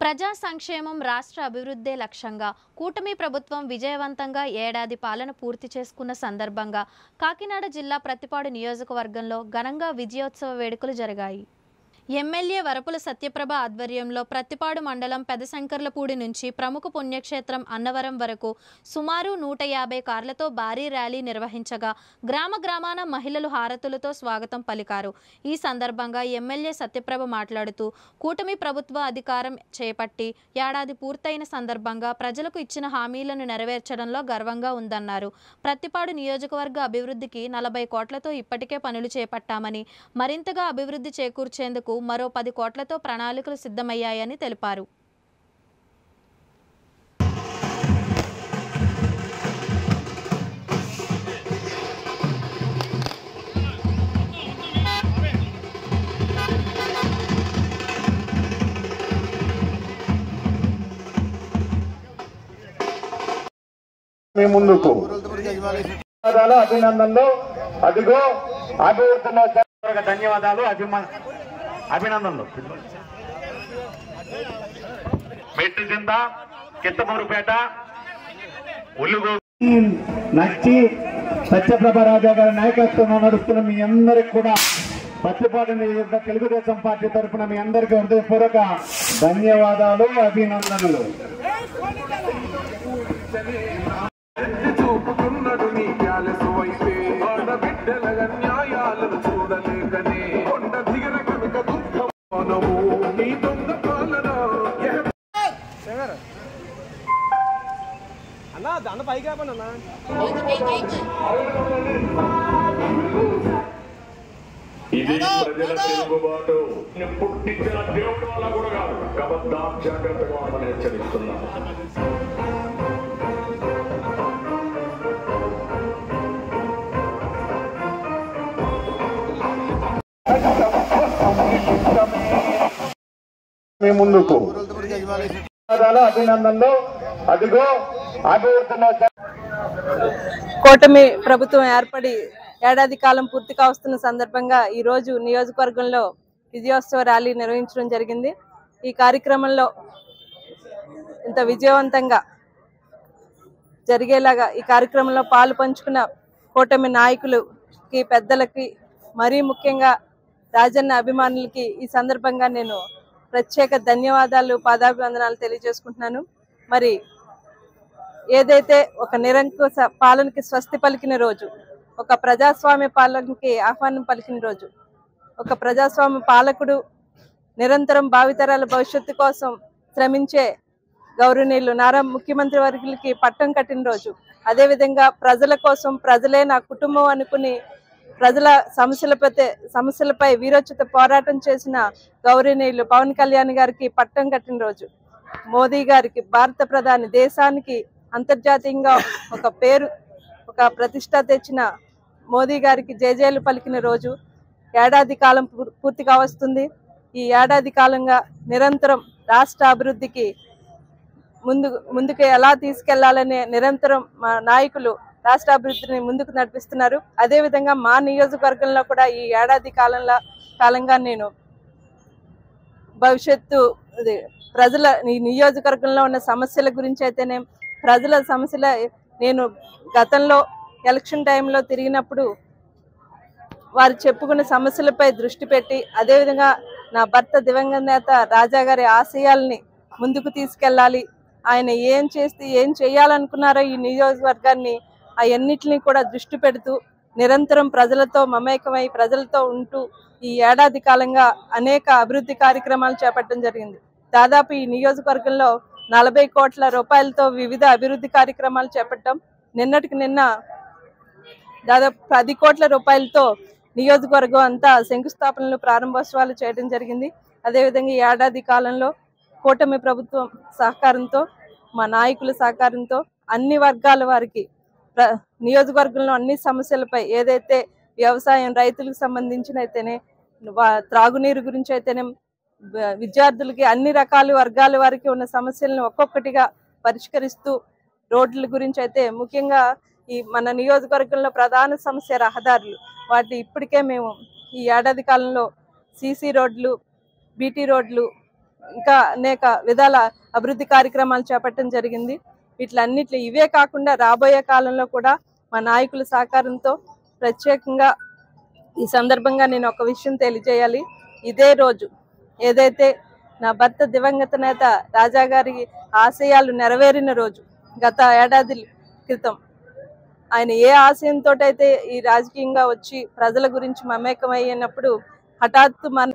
ప్రజా సంక్షేమం రాష్ట్ర అభివృద్ధే లక్ష్యంగా కూటమి ప్రభుత్వం విజయవంతంగా ఏడాది పాలన పూర్తి చేసుకున్న సందర్భంగా కాకినాడ జిల్లా ప్రతిపాడు నియోజకవర్గంలో ఘనంగా విజయోత్సవ వేడుకలు జరిగాయి. ఎమ్మెల్యే వరపుల సత్యప్రభ ఆధ్వర్యంలో ప్రతిపాడు మండలం పెదశంకర్లపూడి నుంచి ప్రముఖ పుణ్యక్షేత్రం అన్నవరం వరకు సుమారు 150 కార్లతో భారీ ర్యాలీ నిర్వహించగా గ్రామ గ్రామాన మహిళలు హారతులతో స్వాగతం పలికారు. ఈ సందర్భంగా ఎమ్మెల్యే సత్యప్రభ మాట్లాడుతూ కూటమి ప్రభుత్వ అధికారం చేపట్టి ఏడాది పూర్తయిన సందర్భంగా ప్రజలకు ఇచ్చిన హామీలను నెరవేర్చడంలో గర్వంగా ఉందన్నారు. ప్రతిపాడు నియోజకవర్గ అభివృద్ధికి 40 కోట్లతో ఇప్పటికే పనులు చేపట్టామని, మరింతగా అభివృద్ధి చేకూర్చేందుకు మరో 10 కోట్లతో ప్రణాళికలు సిద్ధమయ్యాయని తెలిపారు. ముందుకు అభినందనలు. అదిగో అభివృద్ధిలో ధన్యవాదాలు, అభినందనలు. మెట్టు కింద కిత్తమూరుపేట ఉల్లుగో నచ్చి సత్యప్రభ రాజా గారి నాయకత్వంలో నడుస్తున్న మీ అందరికి కూడా ప్రతిపాడు తెలుగుదేశం పార్టీ తరఫున మీ అందరికీ హృదయపూర్వక ధన్యవాదాలు, అభినందనలు. చూపుతున్నాడు నీ క్యాలెస్ వైపే బిడ్డల న్యాయాలను చూడలేకనే కొండ దిగర కనుక దుఃఖమానవు నీ దొంగ పాలన అన్నా దాన్న పైకి అన్నా ఇది ప్రజల తిరుగుబాటు పుట్టించిన దేవుడు వల్ల కూడా కాదు. కబద్దా జాగ్రత్తగా మనం హెచ్చరిస్తున్నాం. ముందుకు అభినందనలు. అదిగో అభివృద్ధిలో కూటమి ప్రభుత్వం ఏర్పడి ఏడాది కాలం పూర్తి కావస్తున్న సందర్భంగా ఈ రోజు నియోజకవర్గంలో విజయోత్సవ ర్యాలీ నిర్వహించడం జరిగింది. ఈ కార్యక్రమంలో ఇంత విజయవంతంగా జరిగేలాగా ఈ కార్యక్రమంలో పాలు పంచుకున్న కూటమి నాయకులకి, పెద్దలకి, మరీ ముఖ్యంగా రాజన్న అభిమానులకి ఈ సందర్భంగా నేను ప్రత్యేక ధన్యవాదాలు, పాదాభివందనాలు తెలియజేసుకుంటున్నాను. మరి ఏదైతే ఒక నిరంకుశ పాలనకి స్వస్తి పలికిన రోజు, ఒక ప్రజాస్వామ్య పాలనకి ఆహ్వానం పలికిన రోజు, ఒక ప్రజాస్వామ్య పాలకుడు నిరంతరం భావితరాల భవిష్యత్తు కోసం శ్రమించే గౌరవనీయులు నారా ముఖ్యమంత్రి వర్యులకి పట్టం కట్టిన రోజు, అదేవిధంగా ప్రజల కోసం ప్రజలే నా కుటుంబం అనుకుని ప్రజల సమస్యలపై వీరోచిత పోరాటం చేసిన గౌరవనీయులు పవన్ కళ్యాణ్ గారికి పట్టం కట్టిన రోజు, మోదీ గారికి భారత ప్రధాని, దేశానికి అంతర్జాతీయంగా ఒక పేరు, ఒక ప్రతిష్ట తెచ్చిన మోదీ గారికి జేజేలు పలికిన రోజు, ఏడాది కాలం పూర్తిగా వస్తుంది. ఈ ఏడాది కాలంగా నిరంతరం రాష్ట్ర అభివృద్ధికి ముందుకు ఎలా తీసుకెళ్లాలనే నిరంతరం మా నాయకులు రాష్ట్ర అభివృద్ధిని ముందుకు నడిపిస్తున్నారు. అదేవిధంగా మా నియోజకవర్గంలో కూడా ఈ ఏడాది కాలంగా నేను భవిష్యత్తు ప్రజల ఈ నియోజకవర్గంలో ఉన్న సమస్యల గురించి అయితేనే, ప్రజల సమస్యల నేను గతంలో ఎలక్షన్ టైంలో తిరిగినప్పుడు వారు చెప్పుకున్న సమస్యలపై దృష్టి పెట్టి, అదేవిధంగా నా భర్త దివంగత నేత రాజా గారి ఆశయాల్ని ముందుకు తీసుకెళ్ళాలి, ఆయన ఏం చేయాలనుకున్నారో ఈ నియోజకవర్గాన్ని అవన్నిటిని కూడా దృష్టి పెడుతూ నిరంతరం ప్రజలతో మమేకమై ప్రజలతో ఉంటూ ఈ ఏడాది కాలంగా అనేక అభివృద్ధి కార్యక్రమాలు చేపట్టడం జరిగింది. దాదాపు ఈ నియోజకవర్గంలో 40 కోట్ల రూపాయలతో వివిధ అభివృద్ధి కార్యక్రమాలు చేపట్టాం. నిన్నటికి నిన్న దాదాపు 10 కోట్ల రూపాయలతో నియోజకవర్గం అంతా శంకుస్థాపనలు, ప్రారంభోత్సవాలు చేయడం జరిగింది. అదేవిధంగా ఈ ఏడాది కాలంలో కూటమి ప్రభుత్వం సహకారంతో, మా నాయకుల సహకారంతో అన్ని వర్గాల వారికి నియోజకవర్గంలో అన్ని సమస్యలపై, ఏదైతే వ్యవసాయం, రైతులకు సంబంధించిన అయితేనే, త్రాగునీరు గురించి అయితేనే, విద్యార్థులకి అన్ని రకాల వర్గాల వారికి ఉన్న సమస్యలను ఒక్కొక్కటిగా పరిష్కరిస్తూ, రోడ్ల గురించి అయితే ముఖ్యంగా ఈ మన నియోజకవర్గంలో ప్రధాన సమస్య రహదారులు. వాటి ఇప్పటికే మేము ఈ ఏడాది కాలంలో సీసీ రోడ్లు, బీటీ రోడ్లు, ఇంకా అనేక విధాల అభివృద్ధి కార్యక్రమాలు చేపట్టడం జరిగింది. వీటిలన్నిటి ఇవే కాకుండా రాబోయే కాలంలో కూడా మా నాయకుల సహకారంతో ప్రత్యేకంగా ఈ సందర్భంగా నేను ఒక విషయం తెలియజేయాలి. ఇదే రోజు ఏదైతే నా భర్త దివంగత నేత రాజా గారి ఆశయాలు నెరవేరిన రోజు, గత ఏడాది క్రితం ఆయన ఏ ఆశయంతో అయితే ఈ రాజకీయంగా వచ్చి ప్రజల గురించి మమేకమయ్యినప్పుడు హఠాత్తు మన